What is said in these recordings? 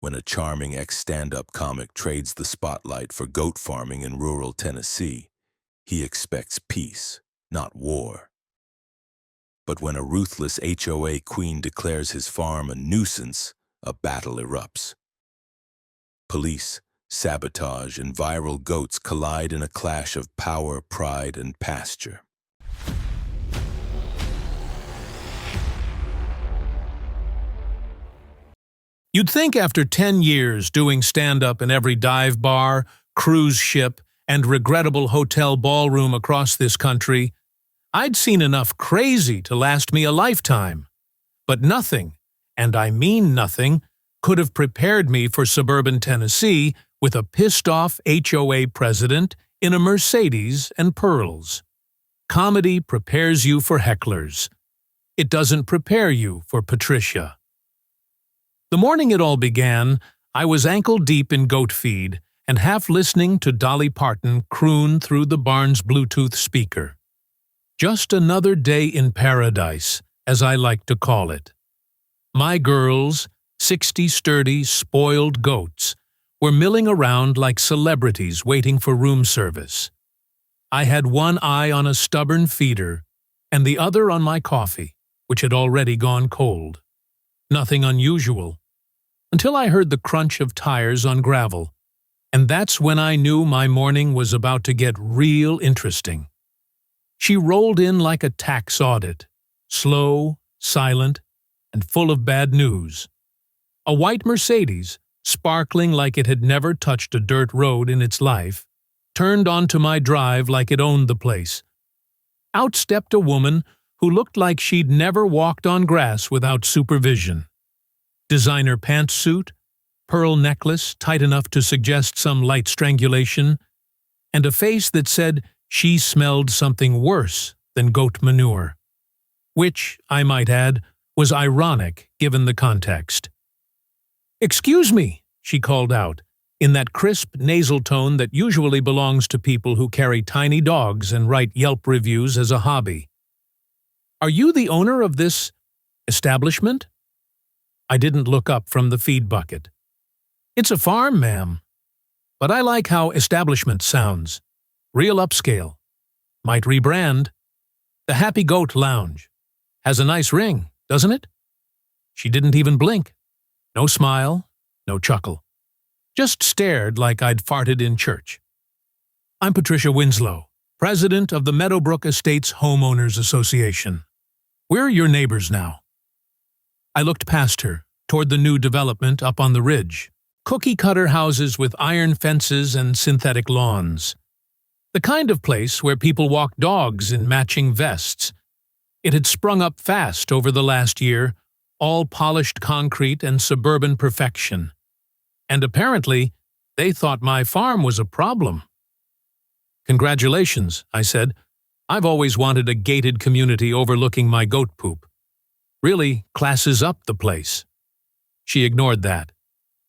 when a charming ex-stand-up comic trades the spotlight for goat farming in rural Tennessee, he expects peace, not war. But when a ruthless HOA queen declares his farm a nuisance, a battle erupts. Police, sabotage, and viral goats collide in a clash of power, pride, and pasture. You'd think after 10 years doing stand-up in every dive bar, cruise ship, and regrettable hotel ballroom across this country, I'd seen enough crazy to last me a lifetime. But nothing, and I mean nothing, could have prepared me for suburban Tennessee with a pissed-off HOA president in a Mercedes and pearls. Comedy prepares you for hecklers. It doesn't prepare you for Patricia. The morning it all began, I was ankle-deep in goat feed and half listening to Dolly Parton croon through the barn's Bluetooth speaker. Just another day in paradise, as I like to call it. My girls, 60 sturdy, spoiled goats, were milling around like celebrities waiting for room service. I had one eye on a stubborn feeder and the other on my coffee, which had already gone cold. Nothing unusual, until I heard the crunch of tires on gravel, and that's when I knew my morning was about to get real interesting. She rolled in like a tax audit, slow, silent, and full of bad news. A white Mercedes, sparkling like it had never touched a dirt road in its life, turned onto my drive like it owned the place. Out stepped a woman who looked like she'd never walked on grass without supervision. Designer pantsuit, pearl necklace tight enough to suggest some light strangulation, and a face that said she smelled something worse than goat manure. Which, I might add, was ironic given the context. "Excuse me," she called out, in that crisp nasal tone that usually belongs to people who carry tiny dogs and write Yelp reviews as a hobby. "Are you the owner of this establishment?" I didn't look up from the feed bucket. "It's a farm, ma'am. But I like how establishment sounds. Real upscale. Might rebrand. The Happy Goat Lounge. Has a nice ring, doesn't it?" She didn't even blink. No smile, no chuckle. Just stared like I'd farted in church. "I'm Patricia Winslow, president of the Meadowbrook Estates Homeowners Association. We're your neighbors now." I looked past her, toward the new development up on the ridge. Cookie-cutter houses with iron fences and synthetic lawns. The kind of place where people walk dogs in matching vests. It had sprung up fast over the last year, all polished concrete and suburban perfection. And apparently, they thought my farm was a problem. "Congratulations," I said. "I've always wanted a gated community overlooking my goat poop. Really classes up the place." She ignored that.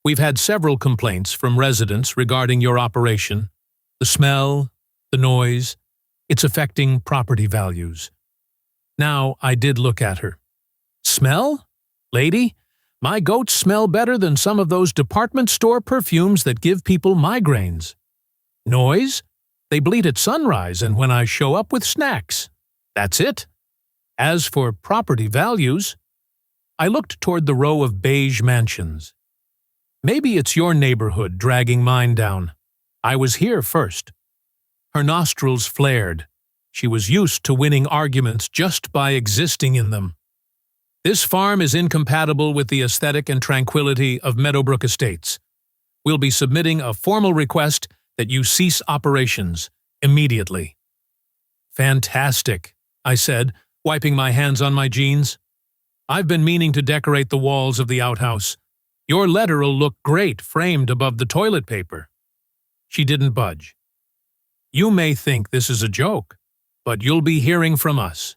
"We've had several complaints from residents regarding your operation. The smell, the noise, it's affecting property values." Now I did look at her. "Smell? Lady, my goats smell better than some of those department store perfumes that give people migraines. Noise? They bleat at sunrise and when I show up with snacks. That's it. As for property values," I looked toward the row of beige mansions. "Maybe it's your neighborhood dragging mine down. I was here first." Her nostrils flared. She was used to winning arguments just by existing in them. "This farm is incompatible with the aesthetic and tranquility of Meadowbrook Estates. We'll be submitting a formal request that you cease operations immediately." "Fantastic," I said, wiping my hands on my jeans. "I've been meaning to decorate the walls of the outhouse. Your letter'll look great framed above the toilet paper." She didn't budge. "You may think this is a joke, but you'll be hearing from us.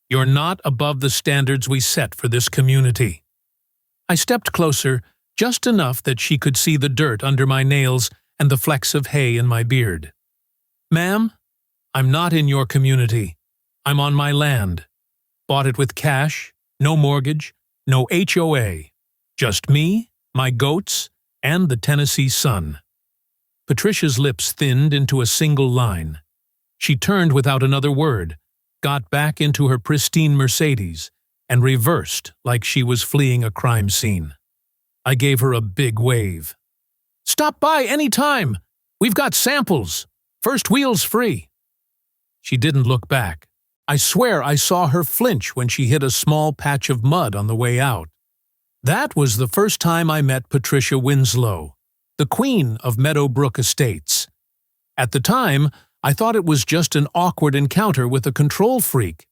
You're not above the standards we set for this community." I stepped closer, just enough that she could see the dirt under my nails and the flecks of hay in my beard. "Ma'am, I'm not in your community. I'm on my land. Bought it with cash, no mortgage, no HOA. Just me, my goats, and the Tennessee sun. Patricia's lips thinned into a single line. She turned without another word, got back into her pristine Mercedes, and reversed like she was fleeing a crime scene. I gave her a big wave. "Stop by any time! We've got samples! First wheel's free!" She didn't look back. I swear I saw her flinch when she hit a small patch of mud on the way out. That was the first time I met Patricia Winslow, the queen of Meadowbrook Estates. At the time, I thought it was just an awkward encounter with a control freak.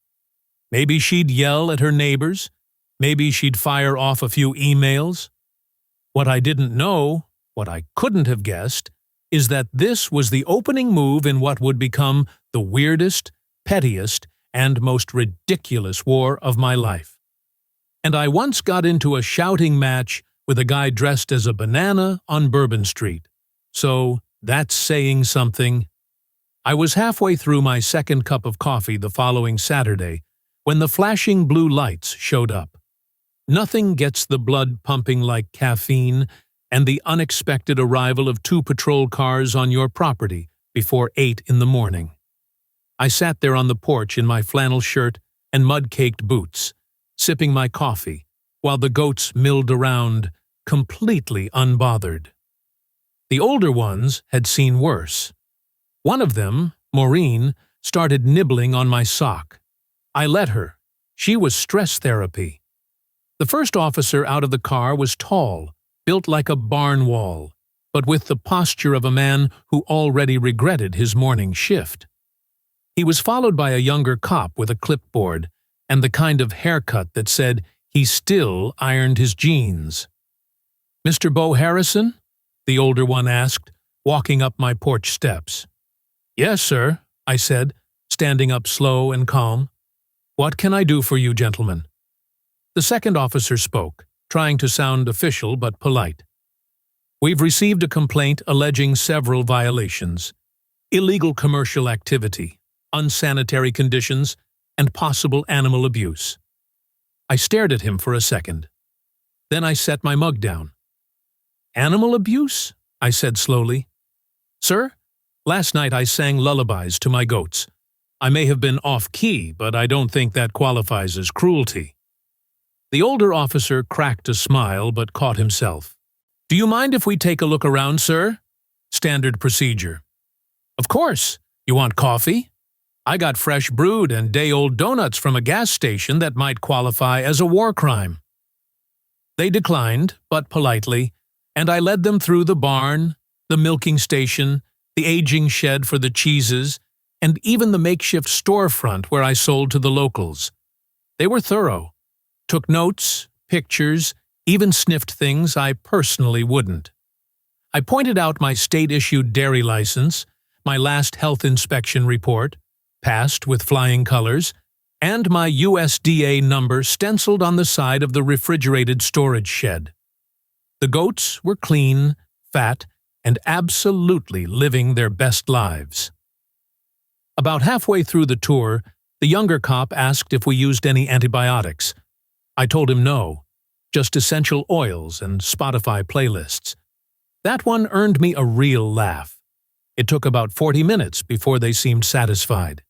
Maybe she'd yell at her neighbors. Maybe she'd fire off a few emails. What I didn't know, what I couldn't have guessed, is that this was the opening move in what would become the weirdest, pettiest, and most ridiculous war of my life. And I once got into a shouting match with a guy dressed as a banana on Bourbon Street. So that's saying something. I was halfway through my second cup of coffee the following Saturday when the flashing blue lights showed up. Nothing gets the blood pumping like caffeine and the unexpected arrival of 2 patrol cars on your property before 8 in the morning. I sat there on the porch in my flannel shirt and mud-caked boots, sipping my coffee, while the goats milled around, completely unbothered. The older ones had seen worse. One of them, Maureen, started nibbling on my sock. I let her. She was stress therapy. The first officer out of the car was tall, built like a barn wall, but with the posture of a man who already regretted his morning shift. He was followed by a younger cop with a clipboard and the kind of haircut that said he still ironed his jeans. "Mr. Bo Harrison?" the older one asked, walking up my porch steps. "Yes, sir," I said, standing up slow and calm. "What can I do for you, gentlemen?" The second officer spoke, trying to sound official but polite. "We've received a complaint alleging several violations: illegal commercial activity, unsanitary conditions, and possible animal abuse." I stared at him for a second. Then I set my mug down. "Animal abuse?" I said slowly. "Sir, last night I sang lullabies to my goats. I may have been off-key, but I don't think that qualifies as cruelty." The older officer cracked a smile but caught himself. "Do you mind if we take a look around, sir?" Standard procedure. "Of course. You want coffee? I got fresh brewed and day-old donuts from a gas station that might qualify as a war crime." They declined, but politely, and I led them through the barn, the milking station, the aging shed for the cheeses, and even the makeshift storefront where I sold to the locals. They were thorough, took notes, pictures, even sniffed things I personally wouldn't. I pointed out my state-issued dairy license, my last health inspection report, passed with flying colors, and my USDA number stenciled on the side of the refrigerated storage shed. The goats were clean, fat, and absolutely living their best lives. About halfway through the tour, the younger cop asked if we used any antibiotics. I told him no, just essential oils and Spotify playlists. That one earned me a real laugh. It took about 40 minutes before they seemed satisfied.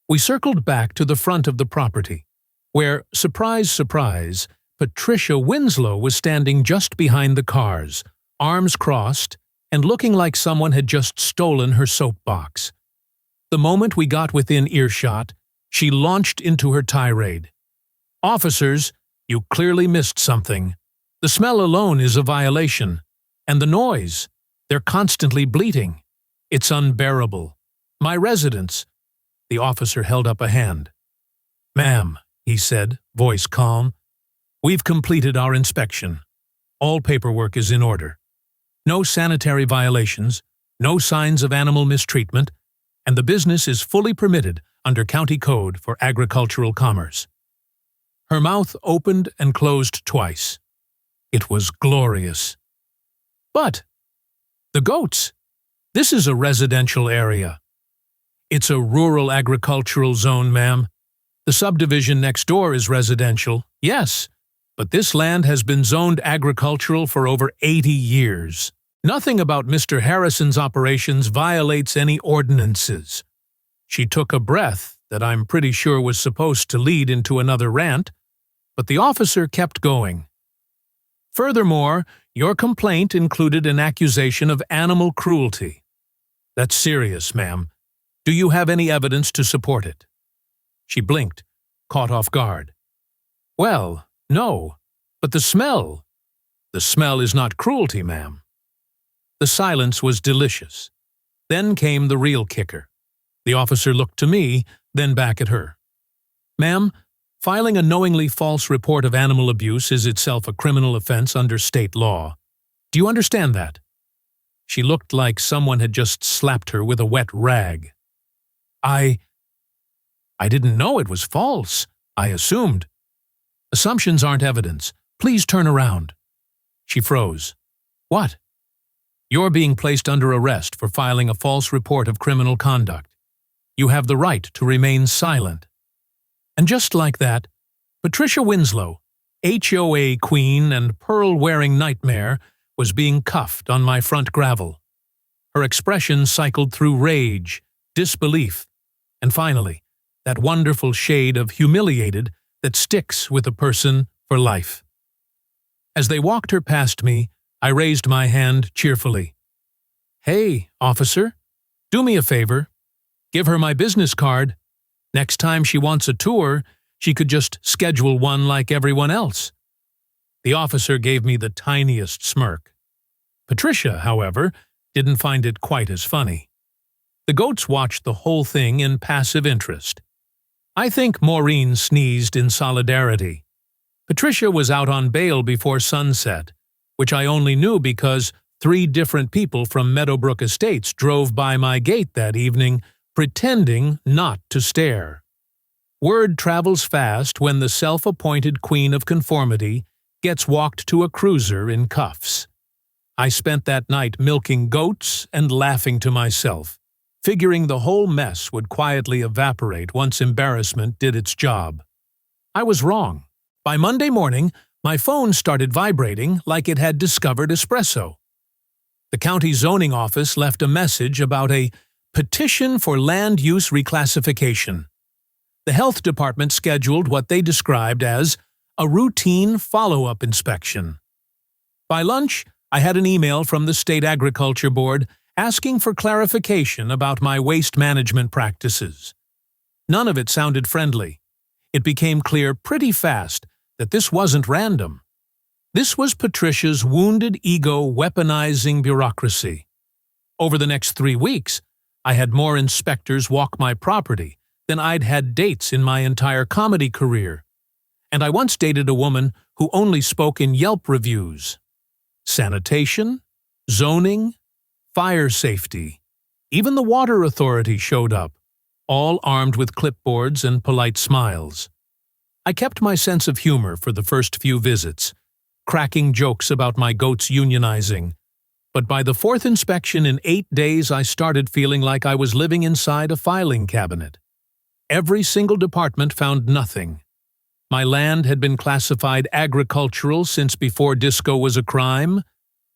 We circled back to the front of the property, where, surprise, surprise, Patricia Winslow was standing just behind the cars, arms crossed, and looking like someone had just stolen her soapbox. The moment we got within earshot, she launched into her tirade. "Officers, you clearly missed something. The smell alone is a violation. And the noise. They're constantly bleating. It's unbearable. My residents." The officer held up a hand. "Ma'am," he said, voice calm, "we've completed our inspection. All paperwork is in order. No sanitary violations, no signs of animal mistreatment, and the business is fully permitted under county code for agricultural commerce." Her mouth opened and closed twice. It was glorious. "But the goats! This is a residential area." "It's a rural agricultural zone, ma'am. The subdivision next door is residential, yes, but this land has been zoned agricultural for over 80 years. Nothing about Mr. Harrison's operations violates any ordinances." She took a breath that I'm pretty sure was supposed to lead into another rant, but the officer kept going. "Furthermore, your complaint included an accusation of animal cruelty. That's serious, ma'am. Do you have any evidence to support it?" She blinked, caught off guard. "Well, no, but the smell. The smell is not cruelty, ma'am." The silence was delicious. Then came the real kicker. The officer looked to me, then back at her. "Ma'am, filing a knowingly false report of animal abuse is itself a criminal offense under state law. Do you understand that?" She looked like someone had just slapped her with a wet rag. I didn't know it was false. I assumed." "Assumptions aren't evidence. Please turn around." She froze. "What?" "You're being placed under arrest for filing a false report of criminal conduct. You have the right to remain silent." And just like that, Patricia Winslow, HOA queen and pearl-wearing nightmare, was being cuffed on my front gravel. Her expression cycled through rage, disbelief, and finally, that wonderful shade of humiliated that sticks with a person for life. As they walked her past me, I raised my hand cheerfully. "Hey, officer, do me a favor. Give her my business card. Next time she wants a tour, she could just schedule one like everyone else." The officer gave me the tiniest smirk. Patricia, however, didn't find it quite as funny. The goats watched the whole thing in passive interest. I think Maureen sneezed in solidarity. Patricia was out on bail before sunset, which I only knew because 3 different people from Meadowbrook Estates drove by my gate that evening, pretending not to stare. Word travels fast when the self-appointed queen of conformity gets walked to a cruiser in cuffs. I spent that night milking goats and laughing to myself, figuring the whole mess would quietly evaporate once embarrassment did its job. I was wrong. By Monday morning, my phone started vibrating like it had discovered espresso. The county zoning office left a message about a petition for land use reclassification. The health department scheduled what they described as a routine follow-up inspection. By lunch, I had an email from the State Agriculture Board asking for clarification about my waste management practices. None of it sounded friendly. It became clear pretty fast that this wasn't random. This was Patricia's wounded ego weaponizing bureaucracy. Over the next 3 weeks, I had more inspectors walk my property than I'd had dates in my entire comedy career. And I once dated a woman who only spoke in Yelp reviews. Sanitation, zoning, fire safety. Even the water authority showed up, all armed with clipboards and polite smiles. I kept my sense of humor for the first few visits, cracking jokes about my goats unionizing. But by the 4th inspection in 8 days, I started feeling like I was living inside a filing cabinet. Every single department found nothing. My land had been classified agricultural since before disco was a crime.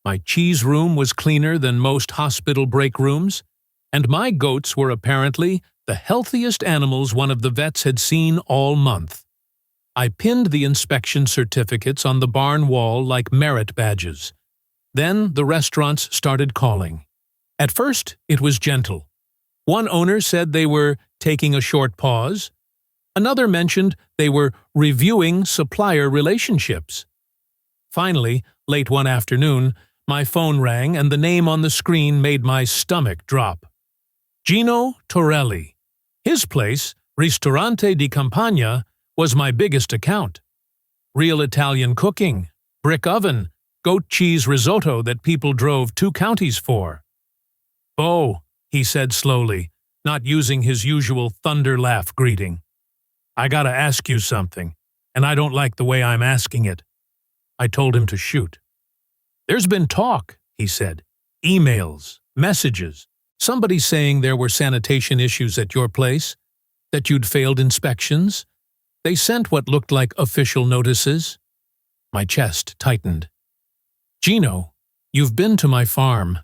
My cheese room was cleaner than most hospital break rooms. And my goats were apparently the healthiest animals one of the vets had seen all month. I pinned the inspection certificates on the barn wall like merit badges. Then the restaurants started calling. At first, it was gentle. One owner said they were taking a short pause. Another mentioned they were reviewing supplier relationships. Finally, late one afternoon, my phone rang and the name on the screen made my stomach drop. Gino Torelli. His place, Ristorante di Campagna, was my biggest account. Real Italian cooking, brick oven, goat cheese risotto that people drove 2 counties for. "Oh," he said slowly, not using his usual thunder laugh greeting. "I gotta ask you something, and I don't like the way I'm asking it." I told him to shoot. "There's been talk," he said. "Emails, messages, somebody saying there were sanitation issues at your place, that you'd failed inspections. They sent what looked like official notices." My chest tightened. "Gino, you've been to my farm.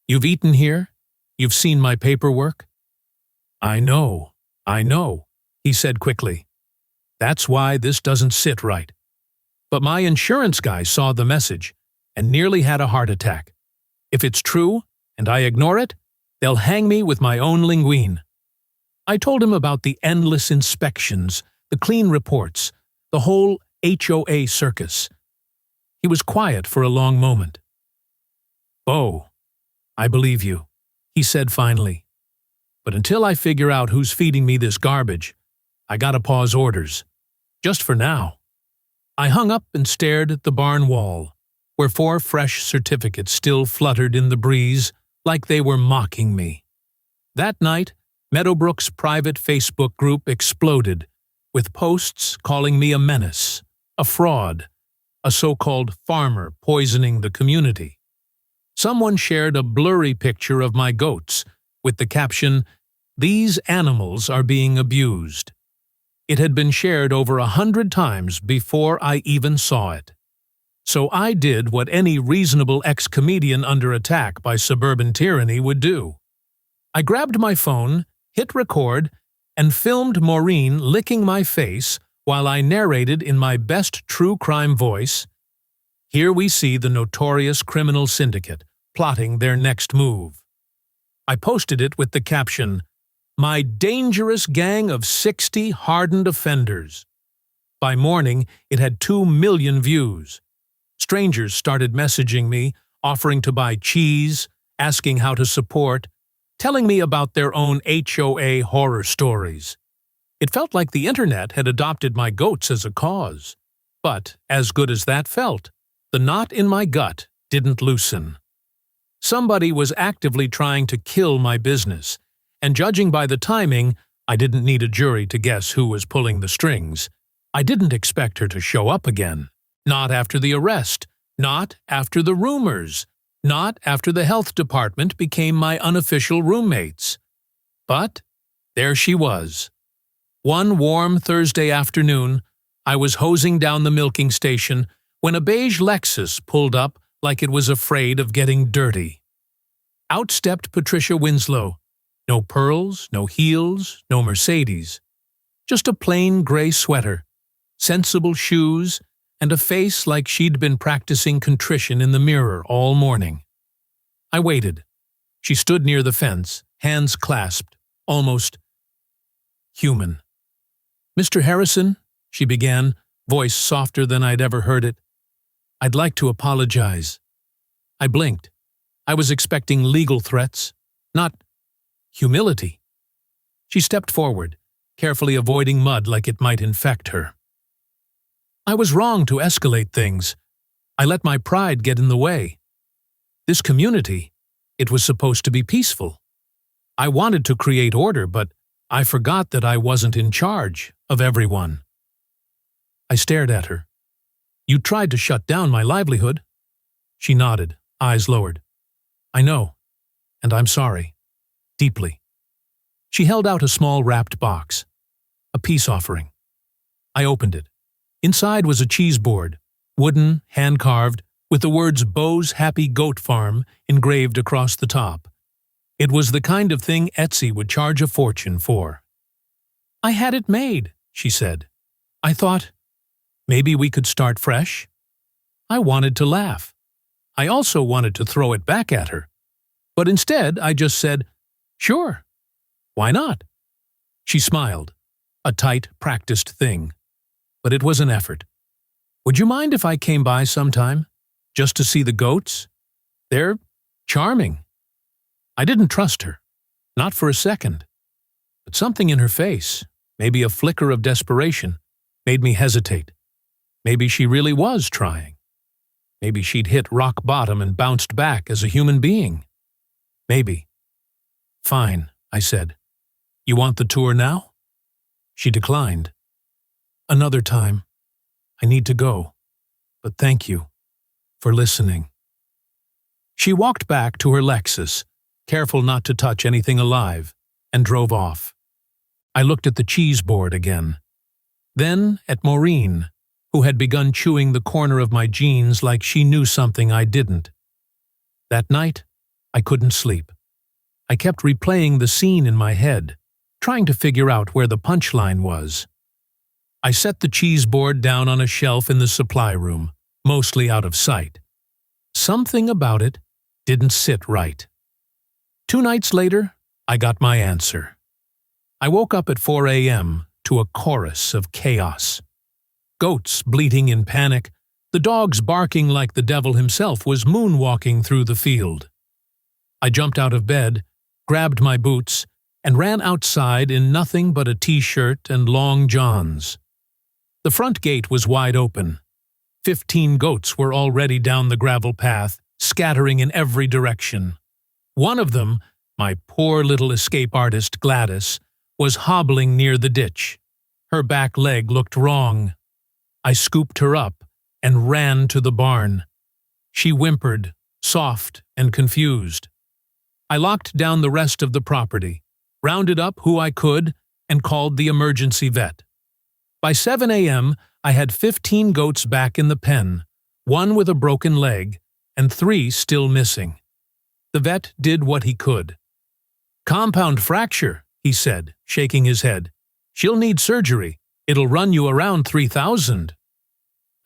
You've eaten here. You've seen my paperwork." I know," he said quickly. "That's why this doesn't sit right. But my insurance guy saw the message and nearly had a heart attack. If it's true, and I ignore it, they'll hang me with my own linguine." I told him about the endless inspections, the clean reports, the whole HOA circus. He was quiet for a long moment. "Bo, I believe you," he said finally. "But until I figure out who's feeding me this garbage, I gotta pause orders. Just for now." I hung up and stared at the barn wall, where 4 fresh certificates still fluttered in the breeze like they were mocking me. That night, Meadowbrook's private Facebook group exploded, with posts calling me a menace, a fraud, a so-called farmer poisoning the community. Someone shared a blurry picture of my goats, with the caption, "These animals are being abused." It had been shared over 100 times before I even saw it. So I did what any reasonable ex-comedian under attack by suburban tyranny would do. I grabbed my phone, hit record, and filmed Maureen licking my face while I narrated in my best true crime voice, "Here we see the notorious criminal syndicate plotting their next move." I posted it with the caption, "My dangerous gang of 60 hardened offenders." By morning, it had 2 million views. Strangers started messaging me, offering to buy cheese, asking how to support, telling me about their own HOA horror stories. It felt like the internet had adopted my goats as a cause. But, as good as that felt, the knot in my gut didn't loosen. Somebody was actively trying to kill my business, and judging by the timing, I didn't need a jury to guess who was pulling the strings. I didn't expect her to show up again. Not after the arrest, not after the rumors, not after the health department became my unofficial roommates. But there she was. One warm Thursday afternoon, I was hosing down the milking station when a beige Lexus pulled up like it was afraid of getting dirty. Out stepped Patricia Winslow. No pearls, no heels, no Mercedes. Just a plain gray sweater, sensible shoes, and a face like she'd been practicing contrition in the mirror all morning. I waited. She stood near the fence, hands clasped, almost human. "Mr. Harrison," she began, voice softer than I'd ever heard it, "I'd like to apologize." I blinked. I was expecting legal threats, not humility. She stepped forward, carefully avoiding mud like it might infect her. "I was wrong to escalate things. I let my pride get in the way. This community, it was supposed to be peaceful. I wanted to create order, but I forgot that I wasn't in charge of everyone." I stared at her. "You tried to shut down my livelihood." She nodded, eyes lowered. "I know, and I'm sorry. Deeply." She held out a small wrapped box, a peace offering. I opened it. Inside was a cheese board, wooden, hand-carved, with the words Bo's Happy Goat Farm engraved across the top. It was the kind of thing Etsy would charge a fortune for. "I had it made," she said. I thought, maybe we could start fresh. I wanted to laugh. I also wanted to throw it back at her. But instead, I just said, "Sure. Why not?" She smiled, a tight, practiced thing. But it was an effort. "Would you mind if I came by sometime? Just to see the goats? They're charming." I didn't trust her. Not for a second. But something in her face, maybe a flicker of desperation, made me hesitate. Maybe she really was trying. Maybe she'd hit rock bottom and bounced back as a human being. Maybe. "Fine," I said. "You want the tour now?" She declined. "Another time. I need to go. But thank you for listening." She walked back to her Lexus, careful not to touch anything alive, and drove off. I looked at the cheese board again. Then at Maureen, who had begun chewing the corner of my jeans like she knew something I didn't. That night, I couldn't sleep. I kept replaying the scene in my head, trying to figure out where the punchline was. I set the cheese board down on a shelf in the supply room, mostly out of sight. Something about it didn't sit right. 2 nights later, I got my answer. I woke up at 4 a.m. to a chorus of chaos. Goats bleating in panic, the dogs barking like the devil himself was moonwalking through the field. I jumped out of bed, grabbed my boots, and ran outside in nothing but a t-shirt and long johns. The front gate was wide open. 15 goats were already down the gravel path, scattering in every direction. One of them, my poor little escape artist Gladys, was hobbling near the ditch. Her back leg looked wrong. I scooped her up and ran to the barn. She whimpered, soft and confused. I locked down the rest of the property, rounded up who I could, and called the emergency vet. By 7 a.m., I had 15 goats back in the pen, 1 with a broken leg, and 3 still missing. The vet did what he could. "Compound fracture," he said, shaking his head. "She'll need surgery. It'll run you around $3,000.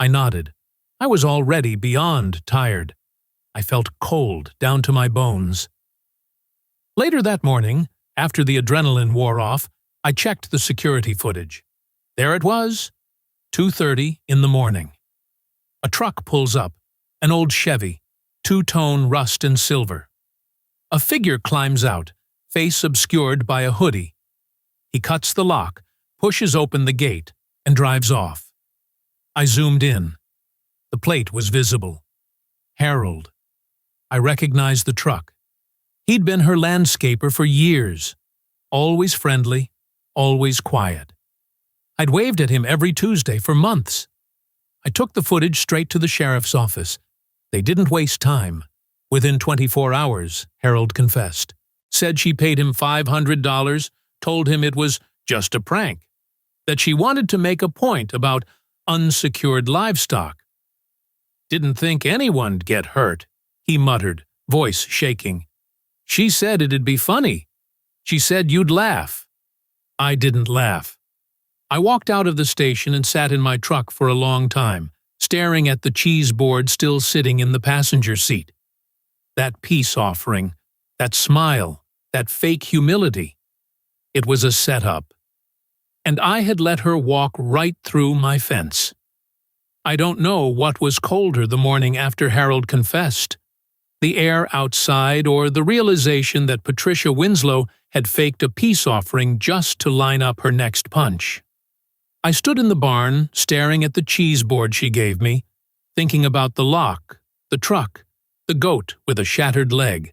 I nodded. I was already beyond tired. I felt cold down to my bones. Later that morning, after the adrenaline wore off, I checked the security footage. There it was, 2:30 in the morning. A truck pulls up, an old Chevy, 2-tone rust and silver. A figure climbs out, face obscured by a hoodie. He cuts the lock, pushes open the gate, and drives off. I zoomed in. The plate was visible. Harold. I recognized the truck. He'd been her landscaper for years. Always friendly, always quiet. I'd waved at him every Tuesday for months. I took the footage straight to the sheriff's office. They didn't waste time. Within 24 hours, Harold confessed. Said she paid him $500, told him it was just a prank. That she wanted to make a point about unsecured livestock. "Didn't think anyone'd get hurt," he muttered, voice shaking. "She said it'd be funny. She said you'd laugh." I didn't laugh. I walked out of the station and sat in my truck for a long time, staring at the cheese board still sitting in the passenger seat. That peace offering, that smile, that fake humility. It was a setup. And I had let her walk right through my fence. I don't know what was colder the morning after Harold confessed. The air outside or the realization that Patricia Winslow had faked a peace offering just to line up her next punch. I stood in the barn, staring at the cheese board she gave me, thinking about the lock, the truck, the goat with a shattered leg,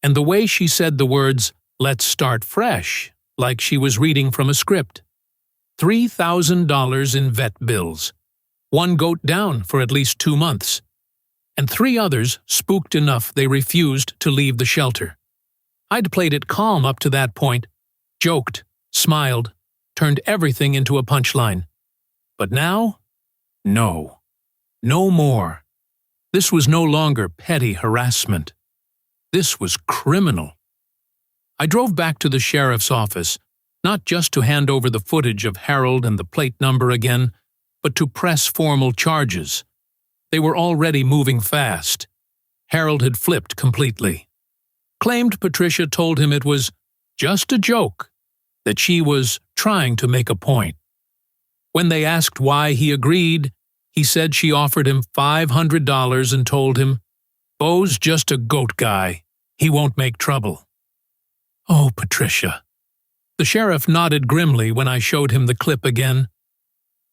and the way she said the words, "Let's start fresh," like she was reading from a script. $3,000 in vet bills. 1 goat down for at least 2 months. And 3 others spooked enough they refused to leave the shelter. I'd played it calm up to that point, joked, smiled, turned everything into a punchline. But now? No. No more. This was no longer petty harassment. This was criminal. I drove back to the sheriff's office, not just to hand over the footage of Harold and the plate number again, but to press formal charges. They were already moving fast. Harold had flipped completely. Claimed Patricia told him it was just a joke, that she was trying to make a point. When they asked why he agreed, he said she offered him $500 and told him, "Bo's just a goat guy. He won't make trouble." Oh, Patricia. The sheriff nodded grimly when I showed him the clip again.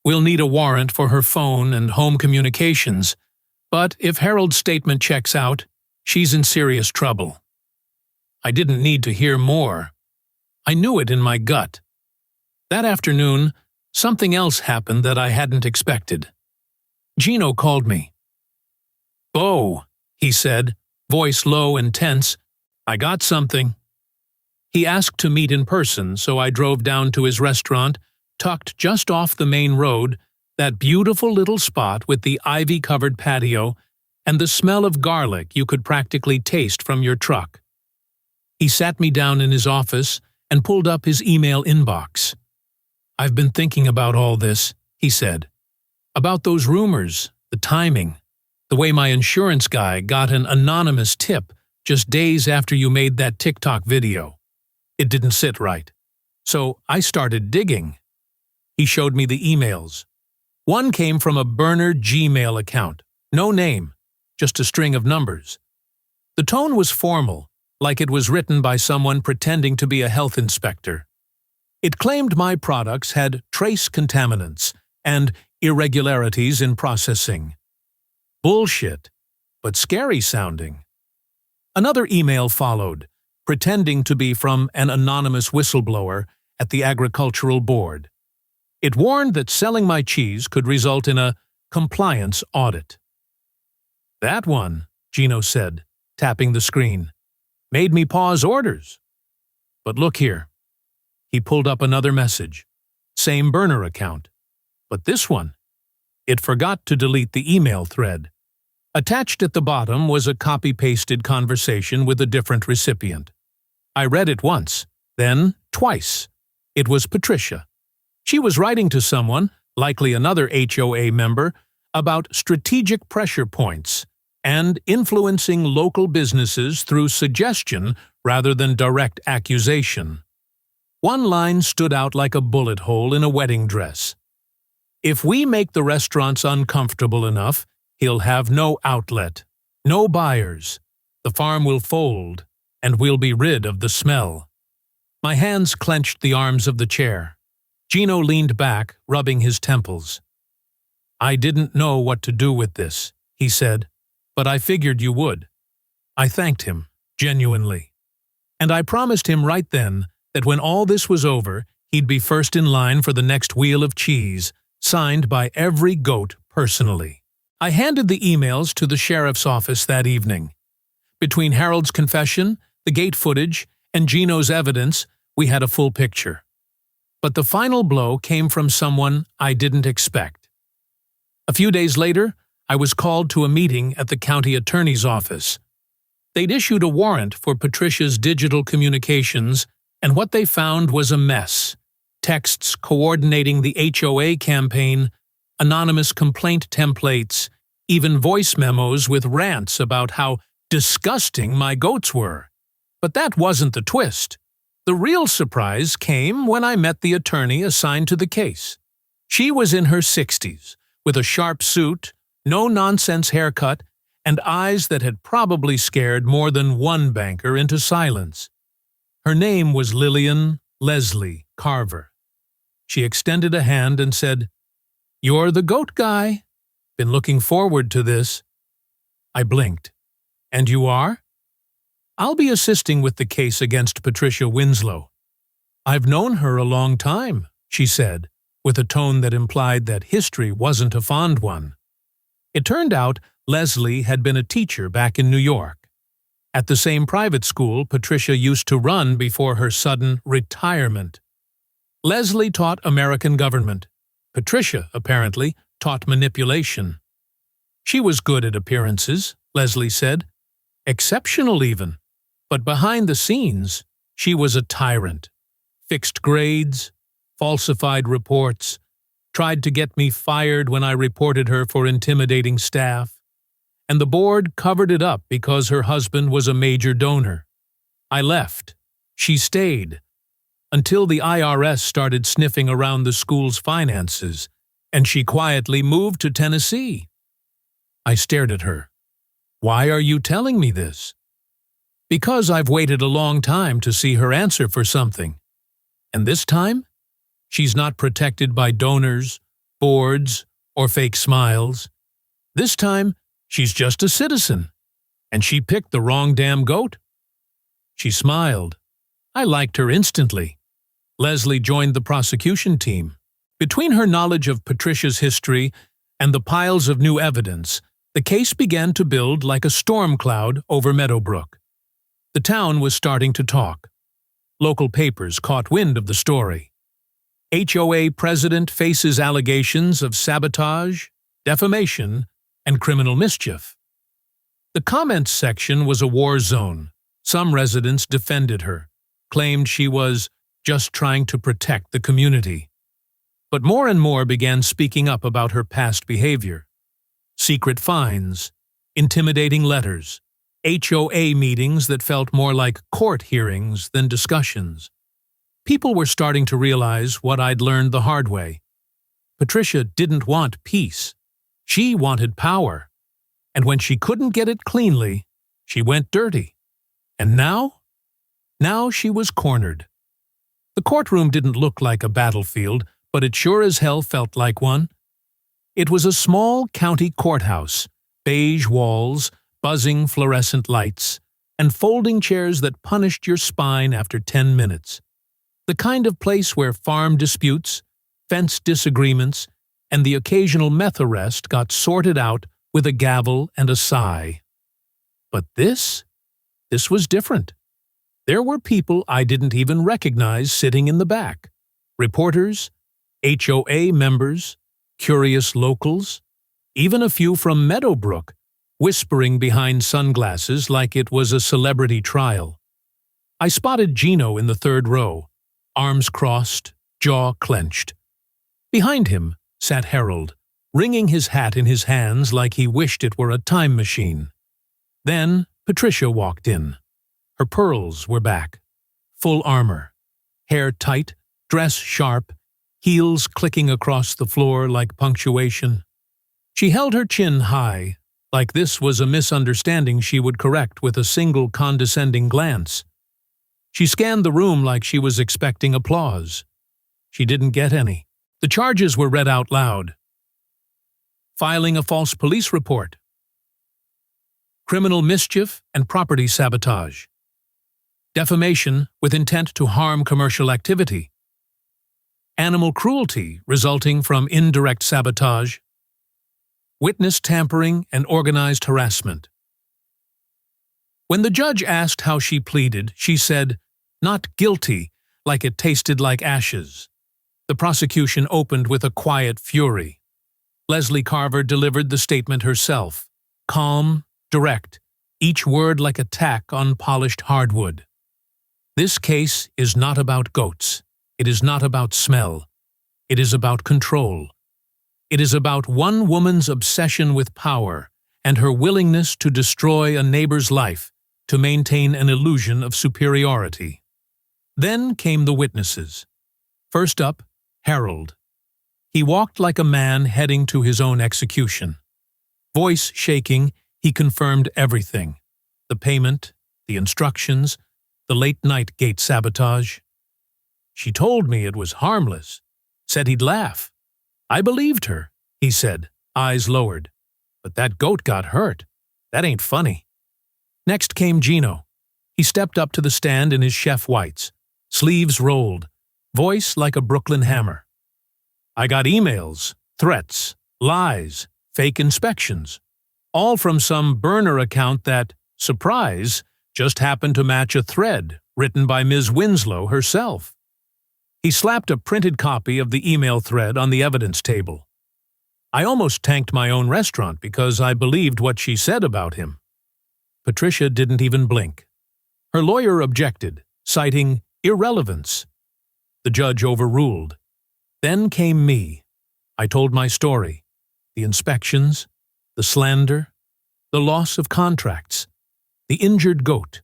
"We'll need a warrant for her phone and home communications, but if Harold's statement checks out, she's in serious trouble." I didn't need to hear more. I knew it in my gut. That afternoon, something else happened that I hadn't expected. Gino called me. "Bo," he said, voice low and tense, "I got something." He asked to meet in person, so I drove down to his restaurant, tucked just off the main road, That beautiful little spot with the ivy-covered patio and the smell of garlic you could practically taste from your truck. He sat me down in his office and pulled up his email inbox. "I've been thinking about all this," he said. "About those rumors, the timing, the way my insurance guy got an anonymous tip just days after you made that TikTok video. It didn't sit right. So I started digging." He showed me the emails. One came from a burner Gmail account. No name, just a string of numbers. The tone was formal, like it was written by someone pretending to be a health inspector. It claimed my products had trace contaminants and irregularities in processing. Bullshit, but scary sounding. Another email followed, pretending to be from an anonymous whistleblower at the Agricultural Board. It warned that selling my cheese could result in a compliance audit. "That one," Gino said, tapping the screen, "made me pause orders. But look here." He pulled up another message. Same burner account. But this one, it forgot to delete the email thread. Attached at the bottom was a copy-pasted conversation with a different recipient. I read it once, then twice. It was Patricia. She was writing to someone, likely another HOA member, about strategic pressure points and influencing local businesses through suggestion rather than direct accusation. One line stood out like a bullet hole in a wedding dress. "If we make the restaurants uncomfortable enough, he'll have no outlet, no buyers. The farm will fold, and we'll be rid of the smell." My hands clenched the arms of the chair. Gino leaned back, rubbing his temples. "I didn't know what to do with this," he said, "but I figured you would." I thanked him, genuinely. And I promised him right then that when all this was over, he'd be first in line for the next wheel of cheese, signed by every goat personally. I handed the emails to the sheriff's office that evening. Between Harold's confession, the gate footage, and Gino's evidence, we had a full picture. But the final blow came from someone I didn't expect. A few days later, I was called to a meeting at the county attorney's office. They'd issued a warrant for Patricia's digital communications, and what they found was a mess. Texts coordinating the HOA campaign, anonymous complaint templates, even voice memos with rants about how disgusting my goats were. But that wasn't the twist. The real surprise came when I met the attorney assigned to the case. She was in her 60s, with a sharp suit, no-nonsense haircut, and eyes that had probably scared more than one banker into silence. Her name was Lillian Leslie Carver. She extended a hand and said, "You're the goat guy. Been looking forward to this." I blinked. "And you are?" "I'll be assisting with the case against Patricia Winslow." "I've known her a long time," she said, with a tone that implied that history wasn't a fond one. It turned out Leslie had been a teacher back in New York. At the same private school Patricia used to run before her sudden retirement. Leslie taught American government. Patricia, apparently, taught manipulation. She was good at appearances, Leslie said. Exceptional even. But behind the scenes, she was a tyrant. Fixed grades, falsified reports, tried to get me fired when I reported her for intimidating staff, and the board covered it up because her husband was a major donor. I left. She stayed. Until the IRS started sniffing around the school's finances, and she quietly moved to Tennessee. I stared at her. "Why are you telling me this?" "Because I've waited a long time to see her answer for something. And this time, she's not protected by donors, boards, or fake smiles. This time, she's just a citizen. And she picked the wrong damn goat." She smiled. I liked her instantly. Leslie joined the prosecution team. Between her knowledge of Patricia's history and the piles of new evidence, the case began to build like a storm cloud over Meadowbrook. The town was starting to talk. Local papers caught wind of the story. HOA president faces allegations of sabotage, defamation, and criminal mischief. The comments section was a war zone. Some residents defended her, claimed she was just trying to protect the community. But more and more began speaking up about her past behavior. Secret fines, intimidating letters, HOA meetings that felt more like court hearings than discussions. People were starting to realize what I'd learned the hard way. Patricia didn't want peace. She wanted power. And when she couldn't get it cleanly, she went dirty. And now? Now she was cornered. The courtroom didn't look like a battlefield, but it sure as hell felt like one. It was a small county courthouse, beige walls, buzzing fluorescent lights, and folding chairs that punished your spine after 10 minutes. The kind of place where farm disputes, fence disagreements, and the occasional meth arrest got sorted out with a gavel and a sigh. But this was different. There were people I didn't even recognize sitting in the back. Reporters, HOA members, curious locals, even a few from Meadowbrook, whispering behind sunglasses like it was a celebrity trial. I spotted Gino in the third row, arms crossed, jaw clenched. Behind him sat Harold, wringing his hat in his hands like he wished it were a time machine. Then Patricia walked in. Her pearls were back, full armor, hair tight, dress sharp, heels clicking across the floor like punctuation. She held her chin high, like this was a misunderstanding she would correct with a single condescending glance. She scanned the room like she was expecting applause. She didn't get any. The charges were read out loud. Filing a false police report. Criminal mischief and property sabotage. Defamation with intent to harm commercial activity. Animal cruelty resulting from indirect sabotage. Witness tampering and organized harassment. When the judge asked how she pleaded, she said, "Not guilty," like it tasted like ashes. The prosecution opened with a quiet fury. Leslie Carver delivered the statement herself, calm, direct, each word like a tack on polished hardwood. This case is not about goats. It is not about smell. It is about control. It is about one woman's obsession with power and her willingness to destroy a neighbor's life to maintain an illusion of superiority. Then came the witnesses. First up, Harold. He walked like a man heading to his own execution. Voice shaking, he confirmed everything. The payment, the instructions, the late-night gate sabotage. She told me it was harmless, said he'd laugh. I believed her, he said, eyes lowered. But that goat got hurt. That ain't funny. Next came Gino. He stepped up to the stand in his chef whites, sleeves rolled, voice like a Brooklyn hammer. I got emails, threats, lies, fake inspections, all from some burner account that, surprise, just happened to match a thread written by Ms. Winslow herself. He slapped a printed copy of the email thread on the evidence table. I almost tanked my own restaurant because I believed what she said about him. Patricia didn't even blink. Her lawyer objected, citing irrelevance. The judge overruled. Then came me. I told my story. The inspections, the slander, the loss of contracts, the injured goat,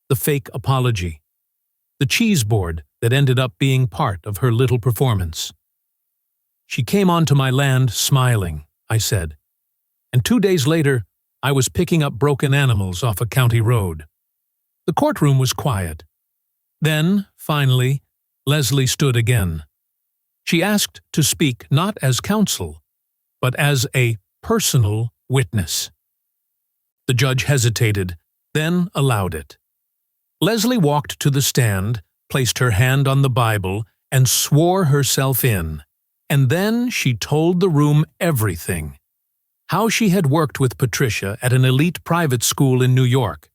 the fake apology, the cheese board that ended up being part of her little performance. She came onto my land smiling, I said, and 2 days later, I was picking up broken animals off a county road. The courtroom was quiet. Then, finally, Leslie stood again. She asked to speak not as counsel, but as a personal witness. The judge hesitated, then allowed it. Leslie walked to the stand, placed her hand on the Bible, and swore herself in. And then she told the room everything. How she had worked with Patricia at an elite private school in New York.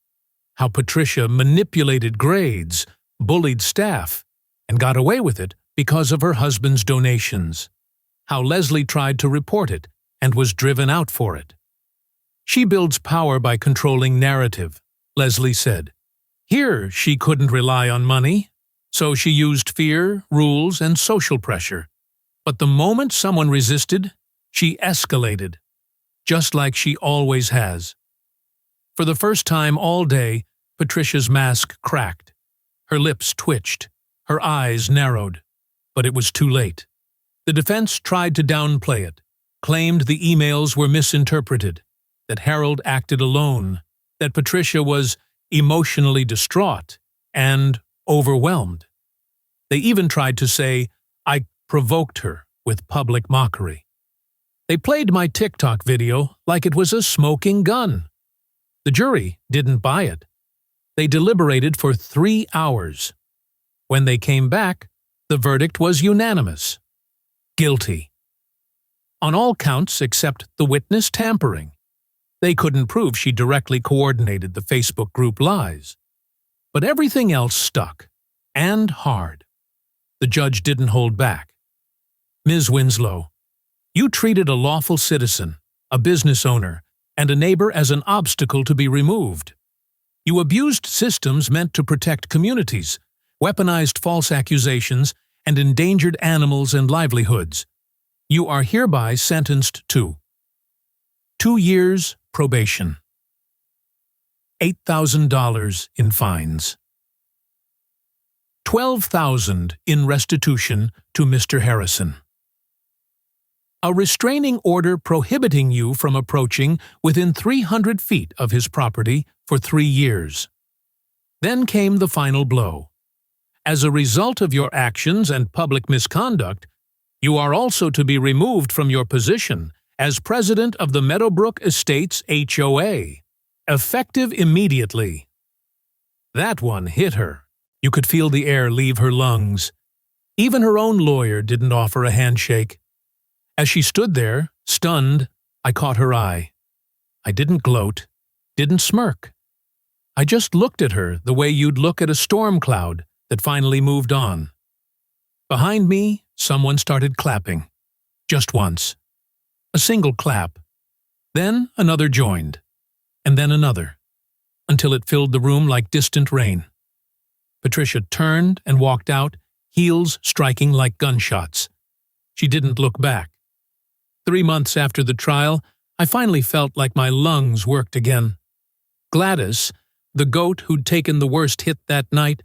How Patricia manipulated grades, bullied staff, and got away with it because of her husband's donations. How Leslie tried to report it and was driven out for it. She builds power by controlling narrative, Leslie said. Here, she couldn't rely on money, so she used fear, rules, and social pressure. But the moment someone resisted, she escalated, just like she always has. For the first time all day, Patricia's mask cracked. Her lips twitched, her eyes narrowed. But it was too late. The defense tried to downplay it, claimed the emails were misinterpreted, that Harold acted alone, that Patricia was emotionally distraught and overwhelmed. They even tried to say, I provoked her with public mockery. They played my TikTok video like it was a smoking gun. The jury didn't buy it. They deliberated for 3 hours. When they came back, the verdict was unanimous. Guilty. On all counts except the witness tampering. They couldn't prove she directly coordinated the Facebook group lies. But everything else stuck, and hard. The judge didn't hold back. Ms. Winslow, you treated a lawful citizen, a business owner, and a neighbor as an obstacle to be removed. You abused systems meant to protect communities, weaponized false accusations, and endangered animals and livelihoods. You are hereby sentenced to 2 years probation, $8,000 in fines, $12,000 in restitution to Mr. Harrison. A restraining order prohibiting you from approaching within 300 feet of his property for 3 years. Then came the final blow. As a result of your actions and public misconduct, you are also to be removed from your position as president of the Meadowbrook Estates HOA, effective immediately. That one hit her. You could feel the air leave her lungs. Even her own lawyer didn't offer a handshake. As she stood there, stunned, I caught her eye. I didn't gloat, didn't smirk. I just looked at her the way you'd look at a storm cloud that finally moved on. Behind me, someone started clapping. Just once. A single clap. Then another joined. And then another. Until it filled the room like distant rain. Patricia turned and walked out, heels striking like gunshots. She didn't look back. 3 months after the trial, I finally felt like my lungs worked again. Gladys, the goat who'd taken the worst hit that night,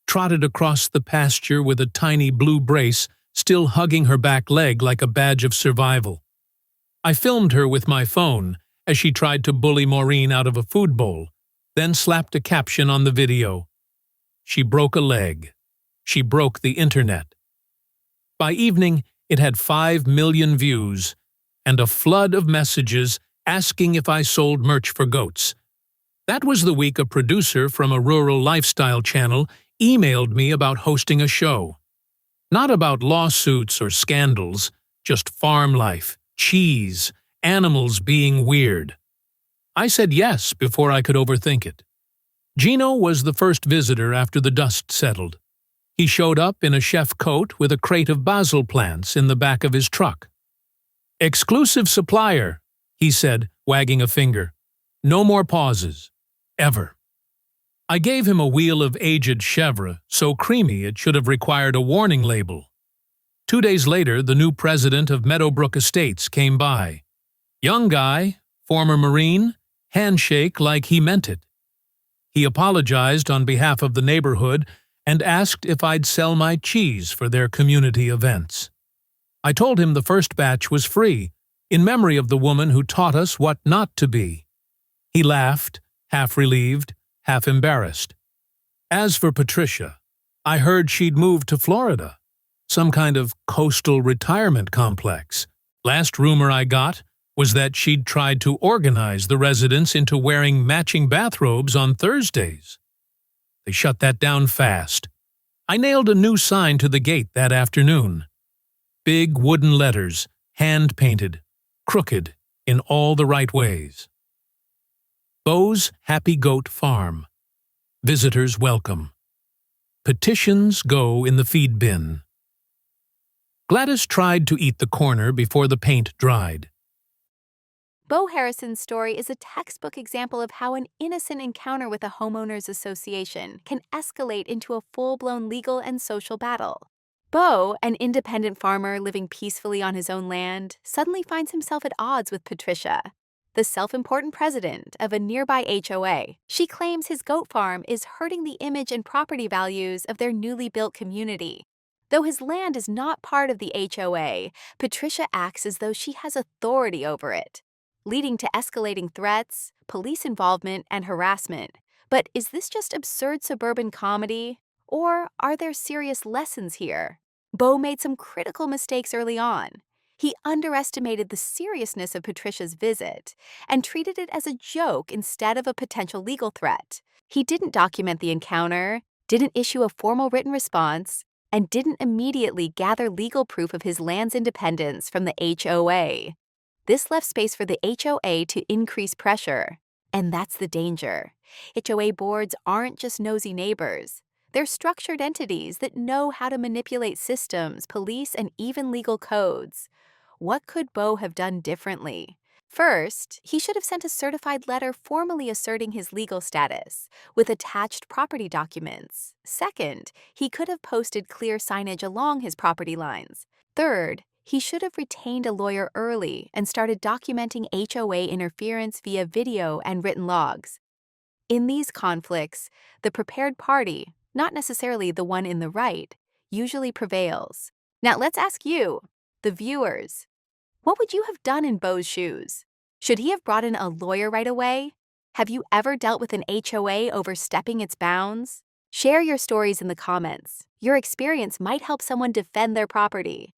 trotted across the pasture with a tiny blue brace still hugging her back leg like a badge of survival. I filmed her with my phone as she tried to bully Maureen out of a food bowl, then slapped a caption on the video. She broke a leg. She broke the internet. By evening, it had 5 million views and a flood of messages asking if I sold merch for goats. That was the week a producer from a rural lifestyle channel emailed me about hosting a show. Not about lawsuits or scandals, just farm life, cheese, animals being weird. I said yes before I could overthink it. Gino was the first visitor after the dust settled. He showed up in a chef coat with a crate of basil plants in the back of his truck. "Exclusive supplier," he said, wagging a finger. "No more pauses. Ever." I gave him a wheel of aged chèvre, so creamy it should have required a warning label. 2 days later, the new president of Meadowbrook Estates came by. Young guy, former Marine, handshake like he meant it. He apologized on behalf of the neighborhood and asked if I'd sell my cheese for their community events. I told him the first batch was free, in memory of the woman who taught us what not to be. He laughed, half relieved, half embarrassed. As for Patricia, I heard she'd moved to Florida, some kind of coastal retirement complex. Last rumor I got was that she'd tried to organize the residents into wearing matching bathrobes on Thursdays. They shut that down fast. I nailed a new sign to the gate that afternoon. Big wooden letters, hand-painted, crooked, in all the right ways. Beau's Happy Goat Farm. Visitors welcome. Petitions go in the feed bin. Gladys tried to eat the corner before the paint dried. Bo Harrison's story is a textbook example of how an innocent encounter with a homeowners association can escalate into a full-blown legal and social battle. Bo, an independent farmer living peacefully on his own land, suddenly finds himself at odds with Patricia, the self-important president of a nearby HOA. She claims his goat farm is hurting the image and property values of their newly built community. Though his land is not part of the HOA, Patricia acts as though she has authority over it, leading to escalating threats, police involvement, and harassment. But is this just absurd suburban comedy? Or are there serious lessons here? Bo made some critical mistakes early on. He underestimated the seriousness of Patricia's visit and treated it as a joke instead of a potential legal threat. He didn't document the encounter, didn't issue a formal written response, and didn't immediately gather legal proof of his land's independence from the HOA. This left space for the HOA to increase pressure. And that's the danger. HOA boards aren't just nosy neighbors. They're structured entities that know how to manipulate systems, police, and even legal codes. What could Bo have done differently? First, he should have sent a certified letter formally asserting his legal status, with attached property documents. Second, he could have posted clear signage along his property lines. Third, he should have retained a lawyer early and started documenting HOA interference via video and written logs. In these conflicts, the prepared party, not necessarily the one in the right, usually prevails. Now let's ask you, the viewers, what would you have done in Bo's shoes? Should he have brought in a lawyer right away? Have you ever dealt with an HOA overstepping its bounds? Share your stories in the comments. Your experience might help someone defend their property.